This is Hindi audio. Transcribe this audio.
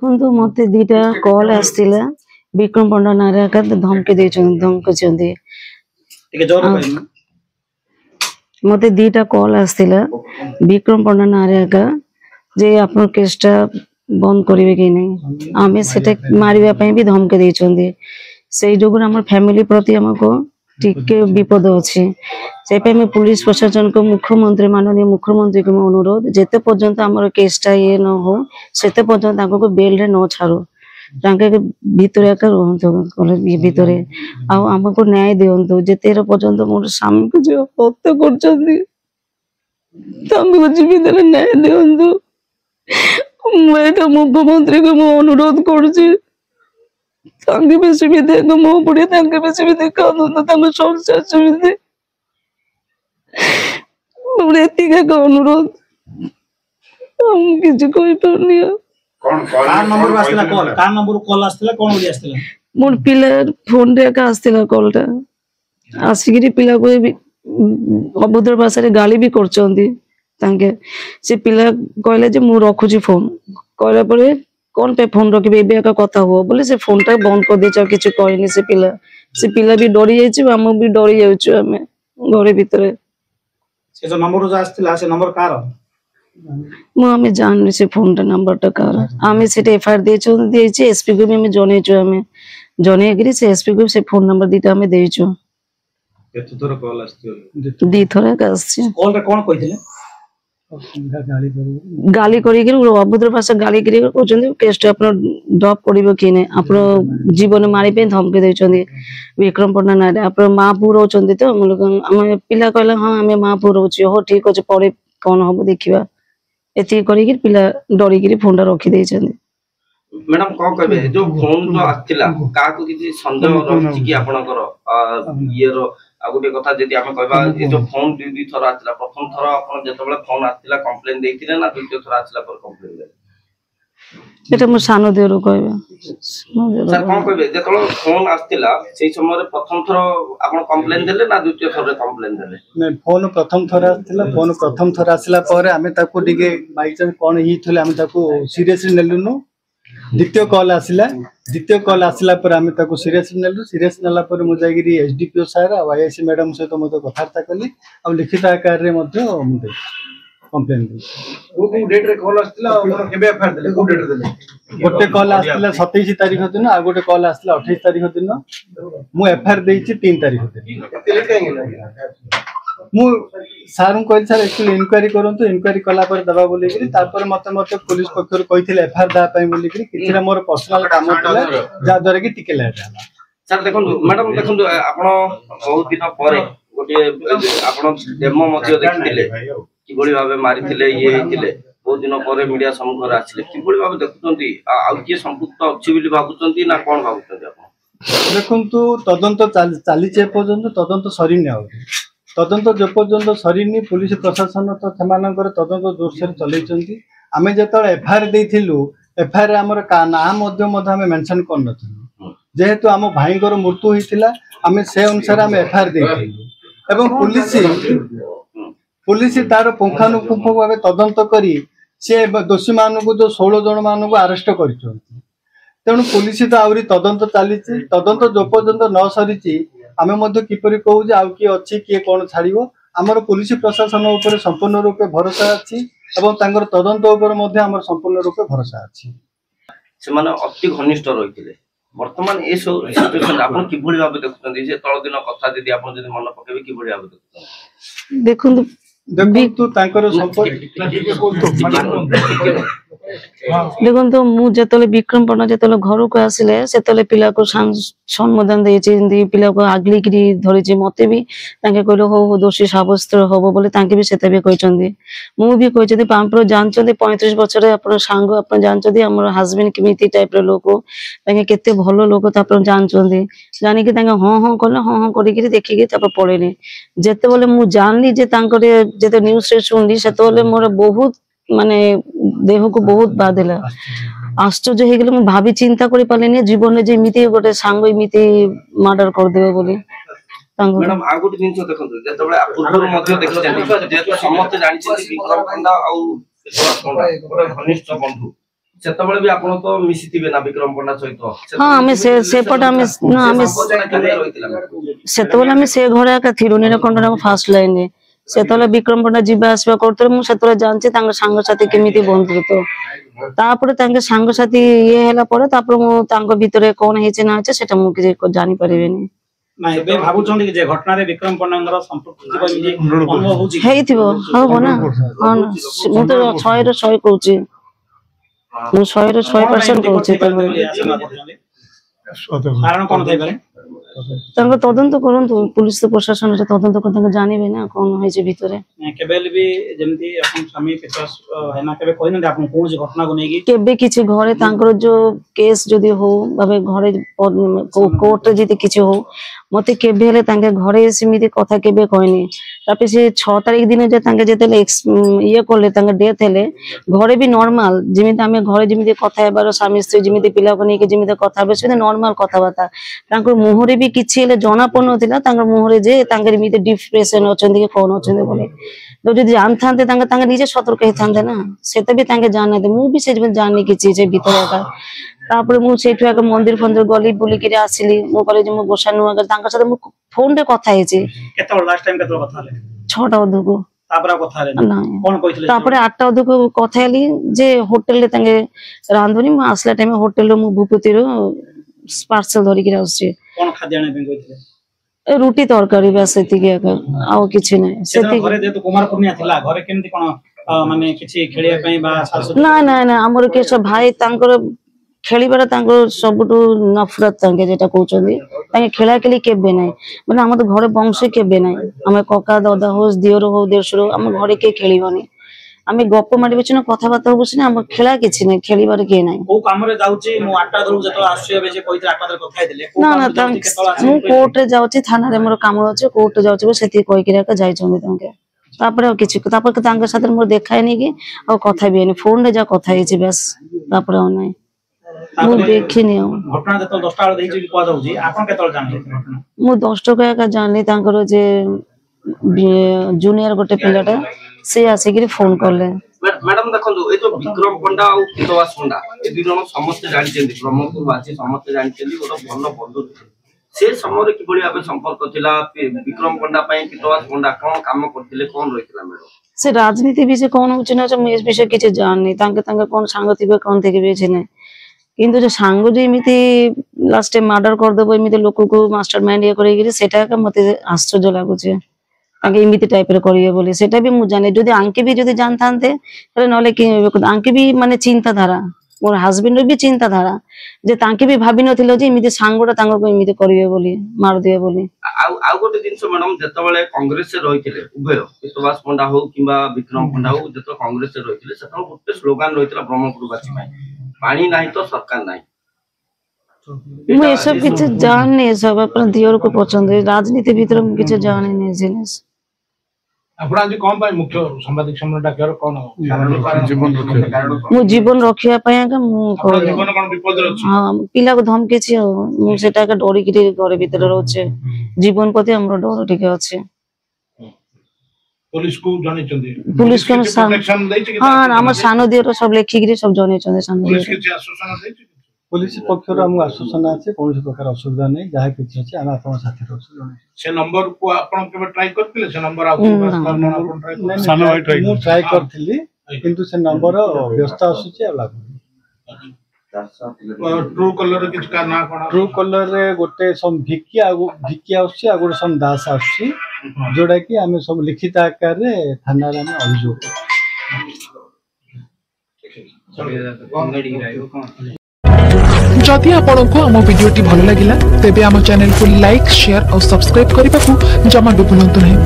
देखो मत दीटा कॉल आसला विक्रम पंडा नारायण धमकी धमकी मत दीटा कॉल आसला विक्रम पंडा नारायण जे आप केसटा बंद करेंगे कि नहीं आम से मारे भी धमकी देते से जो आम फैमिली प्रति आमको टिके विपद अच्छी से पुलिस प्रशासन को मुख्यमंत्री माननीय मुख्यमंत्री को अनुरोध जेते पर्यंत आमर केसटा ये न हो सेते पर्यंत को बेल रे न छाड़ो भितर ये भितर आमको न्याय दिंतु जेते पर्यंत मोर स्वामी को जो हत्या कर जीवित न्याय दिंतु मुख्यमंत्री को मु अनुरोध करुची मो पड़े देखा अनुरोध मोर पिला फोन रे कॉलटा आसिक पिला को अभद्र भाषा गाली भी कर से पिला कहले जे मु रखुची फोन कहला परे कौन पे फोन रखिबे एबे का कथा हो बोले से फोन टा बंद कर दे छ किछ कहनी से पिला भी डरी जाई छ हम भी डरी जाउ छ हमें घरे भीतर से जो नंबर जो आस्तिला से नंबर कार मु हमें जान से फोन टा नंबर टा कार हमें से एफआईआर दे छ एसपी को भी हमें जने छ हमें जने एग्री से एसपी को से फोन नंबर दीटा हमें दे छ केतो थोर कॉल आस्ति दी थोर का आस्ति कॉल रे कोन कहिथिले गाली अभद्र भाषा गाली केस ड्रप कर कि जीवन मारी धमकी देते विक्रम पंडा नारे आप माँ पु रोचे तो आम पिला कहला हाँ आम माँ पु रोचे हो ठीक अच्छे पर कौन हम देखा ये पिला डरिकी फोन टा रखी मैडम कौन कहे जो फोन जो आस्तिला का को किसी संदेह रही कि आपनकर ये गोटे कथा जदि आम कहबा ये जो फोन दुई थर आसला प्रथम थर आपन जेतबेले फोन आसला कंप्लेन देथिले ना द्वितीय थर आसला पर कंप्लेन दे एटा मो सानो देरो कहबा सर कोन कहबे जेतबेले फोन आस्तिला सेही समय रे प्रथम थर आपन कंप्लेन देले ना द्वितीय थर रे कंप्लेन देले नै फोन प्रथम थर आस्तिला फोन प्रथम थर आसला पर आमे ताको डिगे बाई चांस कोन ही थले आमे ताको सीरियसली नेलुनो द्वितीय कॉल आसला पर आमे ताको सीरियसली नेलु सीरियस नेला पर मु जागिरी एसडीपीओ सर आ आईआईसी मैडम से तो मते कथार्ता कली आ लिखित आकार रे मते मु कंप्लेन वो डेट रे कॉल आस्तिला और केबे एफआईआर देले को डेट देले गोटे कॉल आस्तिला 27 तारिख दिन आ गोटे कॉल आस्तिला 28 तारिख दिन मु एफआईआर देछि 3 तारिख दिन केते लेट काहे गेला मु सारू कहल सर एक्चुअली इंक्वायरी करंतु इंक्वायरी कला पर दबा बोली कि तापर मते मते पुलिस पक्षर कहिथिले एफआईआर दा पई बोली कि किछरा मोर पर्सनल काम होतला जा द्वारा कि टिके लेट होला सर देखो मैडम देखो आपण बहुत दिन पर गोटे आपण डेमो मध्ये देखिथिले कि बड़ी भाबे मारिथिले ये हिथिले बहुत दिन पर मीडिया सम्मुख रे आछिले कि बड़ी भाबे देखुचंती आ के संपुक्त अछि बिली भाबुचंती ना कोन भाबुचंती आपण देखंतु तदंत चाली चे पर्यंत तदंत सरीने आ तदंत जो पर्यंत सरीनी पुलिस प्रशासन तो सेमानकर तदंत जोरसोर चलैचंती आमे जेतले एफआईआर देथिलु एफआईआर हमर का नाम मध्य हमें मेंशन कर नथिलु जेहेतु हम भाईकर मृत्यु होइतिला हमें से अनुसार हम एफआईआर देथिलु एवं पुलिस तार पुंखानुपुंख भाबे तदंत करी से दोषी मानक जो 16 जन मानक अरेस्ट करिसंती तेणु पुलिस तो आउरी तदंत चली तदंत जो पर्यंत न सरी आमे मध्य किपरि कहू जे आउ की अछि के कोन छाड़िबो हमर पुलिस प्रशासन ऊपर संपूर्ण रूपे भरोसा अछि एवं तांगर तदंत ऊपर मध्य हमर संपूर्ण रूपे भरोसा अछि से माने अति घनिष्ठ रहिथिले वर्तमान ए सिचुएशन आपण कि भली भाबे देखुछन जे तळ दिन कथा जदि आपण जदि मन पकेबे कि भली भाबे देखुछन देखंतु तांकर संपर्क देखो तो मु जेतले विक्रम पंडा जेतले घर को आसिले सेतले पिला को सम्मान देछि पिला को आगली करी धरिछि मते भी ताके कहले हो दोषी साब्यस्त होबो बोले ताके भी सेते भी कहचंदी मु भी कहचंदी पांपर जानचंदी 35 बछरे अपन सांग अपन जानचंदी हमर हस्बैंड केमिति टाइप रो लोक ताके केते भलो लोक त अपन जानचंदी जानि कि ताके हां करी करी देखि के तब पळेनी जेते बोले मु जानली जे तांकर जेते न्यूज़ रे सुनली सेते बोले मोर बहुत माने देह को बहुत बाधला आश्चर्य हो गले भाभी चिंता करि पालेनी जीवन जे इमिति गोटे सांग इमिति मर्डर कर देबे बोली मैडम आ गोटे जिंस देखंतु जेतबे पूर्व मध्ये देखिछन जे समस्त जानि छै विक्रम पंडा आ घनिष्ठ बंधु ସେତେବେଳେ ବି ଆପଣ ତ ମିଶିଥିବେ ନା ବିକ୍ରମ ପଣ୍ଡା ସହିତ? ହଁ ଆମେ ସେପଟେ ଆମେ ନା ଆମେ ସେତେବେଳେ ଆମେ ସେ ଘରେ ଏକା ଥିଲୁ ନୀଳକଣ୍ଠର ଫାଷ୍ଟ ଲାଇନରେ। ସେତେବେଳେ ବିକ୍ରମ ପଣ୍ଡା ଯିବା ଆସିବା କରୁଥିଲେ, ମୁଁ ସେତେବେଳେ ଜାଣିଛି ତାଙ୍କ ସାଙ୍ଗସାଥି କେମିତି ବନ୍ଧୁତ୍ୱ। ତାପରେ ତାଙ୍କ ସାଙ୍ଗସାଥି ଇଏ ହେଲା ପରେ ତାପରେ ମୁଁ ତାଙ୍କ ଭିତରେ କଣ ହେଇଛି ନା ହେଇଛି ସେଟା ମୁଁ କିଛି ଜାଣିପାରିବିନି। ହେଇଥିବ ହବ ନା, ମୁଁ ତ 100ରୁ 100 କହୁଛି, ମୁଁ 100ରୁ 100% କହୁଛି। ତାଙ୍କ ତଦନ୍ତ କରନ୍ତୁ, ପୁଲିସ ପ୍ରଶାସନରେ ତଦନ୍ତ କରି ତାଙ୍କୁ ଜାଣିବେ ନା କଣ ହେଇଛି ଭିତରେ। କେବେ କିଛି ଘରେ ତାଙ୍କର ଯୋଉ କେସ୍ ଯଦି ହଉ ଭାବେ ଘରେ କୋର୍ଟରେ ଯଦି କିଛି ହଉ ମତେ କେବେ ହେଲେ ତାଙ୍କେ ଘରେ ସେମିତି କଥା କେବେ କହିନି। ତାପରେ ସେ 6 ତାରିଖ ଦିନ ଯେ ତାଙ୍କେ ଯେତେବେଳେ ଇଏ କଲେ ତାଙ୍କ ଡେଥ୍ ହେଲେ ଘରେ ବି ନର୍ମାଲ ଯେମିତି ଆମେ ଘରେ ଯେମିତି କଥା ହେବାର ସ୍ୱାମୀ ସ୍ତ୍ରୀ ଯେମିତି ପିଲାକୁ ନେଇକି ଯେମିତି କଥା ହେବେ ସେମିତି ନର୍ମାଲ କଥାବାର୍ତ୍ତା। ତାଙ୍କ ମୁହଁରେ ବି କିଛି ହେଲେ ଜଣା ପଡୁନଥିଲା ତାଙ୍କ ମୁହଁରେ ଯେ ତାଙ୍କର ଏମିତି ଡିପ୍ରେସନ ଅଛନ୍ତି କି କଣ ଅଛନ୍ତି ବୋଲି। ଯଦି ଜାଣିଥାନ୍ତେ ତାଙ୍କେ ନିଜେ ସତର୍କ ହେଇଥାନ୍ତେ ନା, ସେଟା ବି ତାଙ୍କେ ଜାଣିନାହାନ୍ତି। ମୁଁ ବି ସେ ଜାଣିନି କିଛି ସେ ଭିତରେ ଏକା। ତାପରେ ମୁଁ ସେଇଠୁ ଆଗ ମନ୍ଦିର ଫନ୍ଦିର ଗଲି ବୁଲିକିରି ଆସିଲି। ମୁଁ କହିଲି ମୁଁ ଗୋସା ନୂଆ ତାଙ୍କ ସହିତ ମୁଁ ଫୋନରେ କଥା ହେଇଛି 6ଟା ଅଧକୁ। ତାପରେ 8ଟା ଅଧକୁ କଥା ହେଲି ଯେ ହୋଟେଲରେ ତାଙ୍କେ ରାନ୍ଧୁନି, ମୁଁ ଆସିଲା ଟାଇମ ହୋଟେଲରୁ ମୁଁ ଭୂପତିରୁ ପାର୍ସଲ ଧରିକି ଆସୁଛି। ରୁଟି ତରକାରୀ ବାସ୍ ସେତିକି ଏକା, ଆଉ କିଛି ନାହିଁ। ନା ନା ନା ଆମର କିଏ ଭାଇ ତାଙ୍କର ଖେଳିବାର ତାଙ୍କର ସବୁଠୁ ନଫରତ ତାଙ୍କେ ଯେଟା କହୁଛନ୍ତି, ତାଙ୍କେ ଖେଳା ଖେଳି କେବେ ନାହିଁ। ମାନେ ଆମର ଘରେ ବଂଶ କେବେ ନାହିଁ, ଆମେ କକା ଦାଦା ହଉ ଦିଅର ହଉ ଦେଢଶୁର ଆମ ଘରେ କିଏ ଖେଳିବନି। ଆମେ ଗପ ମାରିବୁ ସିନା କଥାବାର୍ତ୍ତା ହବୁ ସିନା, ଆମ ଖେଳା କିଛି ନାହିଁ, ଖେଳିବାର କିଏ ନାହିଁ। ନା ନା ମୁଁ କୋର୍ଟରେ ଯାଉଛି, ଥାନାରେ ମୋର କାମ ଅଛି, କୋର୍ଟରେ ଯାଉଛି ସେତିକି କହିକିରି ଏକା ଯାଇଛନ୍ତି ତାଙ୍କେ। ତାପରେ ଆଉ କିଛି ତାପରେ ତାଙ୍କ ସାଥିରେ ମୋର ଦେଖା ହେଇନି କି ଆଉ କଥା ବି ହେଇନି, ଫୋନରେ ଯାହା କଥା ହେଇଛି ବାସ୍, ତାପରେ ଆଉ ନାହିଁ। ମୁଁ ଦେଖିନି ଆଉ। ମୁଁ 10 ଟଙ୍କା ଏକା ଜାଣିଲି ତାଙ୍କର ଯେ ଜୁନିୟର ଗୋଟେ ପିଲାଟା ସେ ଆସିକିରି ଫୋନ କଲେ। ମ୍ୟାଡାମ ଦେଖନ୍ତୁ ଏ ଯୋଉ ବିକ୍ରମ ପଣ୍ଡା ଆଉ କୀତବାସ ପଣ୍ଡା ଏ ଦୁଇ ଜଣ ସମସ୍ତେ ଜାଣିଛନ୍ତି, ବ୍ରହ୍ମପୁର ବାସୀ ସମସ୍ତେ ଜାଣିଛନ୍ତି ଗୋଟେ ଭଲ ବନ୍ଧୁ ଥିଲେ। ସେ ସମୟରେ କିଭଳି ଭାବେ ସମ୍ପର୍କ ଥିଲା? ବିକ୍ରମ ପଣ୍ଡା ପାଇଁ କୀତବାସ ପଣ୍ଡା କଣ କାମ କରିଥିଲେ, କଣ ରହିଥିଲା ମ୍ୟାଡାମ? ସେ ରାଜନୀତି ବିଷୟ କଣ ହଉଛି ନା ମୁଁ ଏ ବିଷୟ କିଛି ଜାଣିନି। ତାଙ୍କେ କଣ ସାଙ୍ଗ ଥିବେ କଣ ଥିବେ କିଛି ନାହିଁ, କିନ୍ତୁ ଯୋଉ ସାଙ୍ଗ ଯେ ଏମିତି ଲାଷ୍ଟ ମର୍ଡର କରିଦବ ଏମିତି ଲୋକକୁ ମାଷ୍ଟର ମାଇଣ୍ଡ ଇଏ କରିକିରି ସେଟା ମତେ ଆଶ୍ଚର୍ଯ୍ୟ ଲାଗୁଛି। ତାଙ୍କେ ଏମିତି ଟାଇପରେ କରିବେ ବୋଲି ସେଟା ବି ମୁଁ ଜାଣେ। ଯଦି ଆଙ୍କେ ବି ଯଦି ଜାଣିଥାନ୍ତେ ତାହେଲେ ନହେଲେ ଆଙ୍କେ ବି ମାନେ ଚିନ୍ତାଧାରା, ମୋର ହଜବେଣ୍ଡର ବି ଚିନ୍ତାଧାରା ଯେ ତାଙ୍କେ ବି ଭାବିନଥିଲେ ଯେ ଏମିତି ସାଙ୍ଗଟା ତାଙ୍କୁ ଏମିତି କରିବେ ବୋଲି, ମାରିଦେବେ ବୋଲି। ଆଉ ଗୋଟେ ଜିନିଷ ମ୍ୟାଡାମ, ଯେତେବେଳେ କଂଗ୍ରେସରେ ରହିଥିଲେ ଉଭୟ କୀତବାସ ପଣ୍ଡା ହଉ କିମ୍ବା ବିକ୍ରମ ପଣ୍ଡା ହଉ, ଯେତେବେଳେ କଂଗ୍ରେସରେ ରହିଥିଲେ ସେତେବେଳେ ଗୋଟେ ସ୍ଲୋଗାନ ରହିଥିଲା ବ୍ରହ୍ମପୁରବାସୀ ପାଇଁ, ପାଣି ନାହିଁ ତ ସରକାର ନାହିଁ। ମୁଁ ଏସବୁ କିଛି ଜାଣିନି, ଏସବୁ ଆପଣ ଦିଅରକୁ ପଚାରନ୍ତୁ, ରାଜନୀତି ଭିତରେ ମୁଁ କିଛି ଜାଣିନି ଜିନିଷ। ଆପଣ ଆଜି କଣ ପାଇଁ ମୁଖ୍ୟ ସାମ୍ବାଦିକ ସମ୍মেଳନ ଡାକିବାର କଣ? ମୁଁ ଜୀବନ ରଖିବା ପାଇଁ ଆଜ୍ଞା ମୁଁ ପିଲାକୁ ଧମକିଛି ଆଉ ମୁଁ ସେଟା ଡରିକିରି ଘରେ ଭିତରେ ରହୁଛି। ଜୀବନ ପ୍ରତି ଆମର ଡର ଟିକେ ଅଛି। ପୁଲିସକୁ ଜଣେଇଛନ୍ତି? ପୁଲିସକୁ ହଁ ଆମ ସାନ ଦିଅର ସବୁ ଲେଖିକିରି ସବୁ ଜଣେଇଛନ୍ତି। ସାନ ଦିଅର पुलिस पक्षर आम आश्वासन अच्छे कौन प्रकार असुविधा नहीं जहाँ किसी अच्छे आम आप साथी से नंबर को आपण केबे ट्राई करथिले? से नंबर मु ट्राई करथिली किंतु से नंबर व्यस्त आसुची आ लागु। ट्रू कलर रे किछ का ना कोन? ट्रू कलर रे गोटे सम भिकी आसुची आ गोटे सम दास आसुची जोडा कि आमे सब लिखित आकार रे थाना रे आमे अभियोग। जदि आपंक आम भिडी भल लगा तेब आम चैनल को लाइक शेयर और सब्सक्राइब करने को जमा भी भूलु नहीं।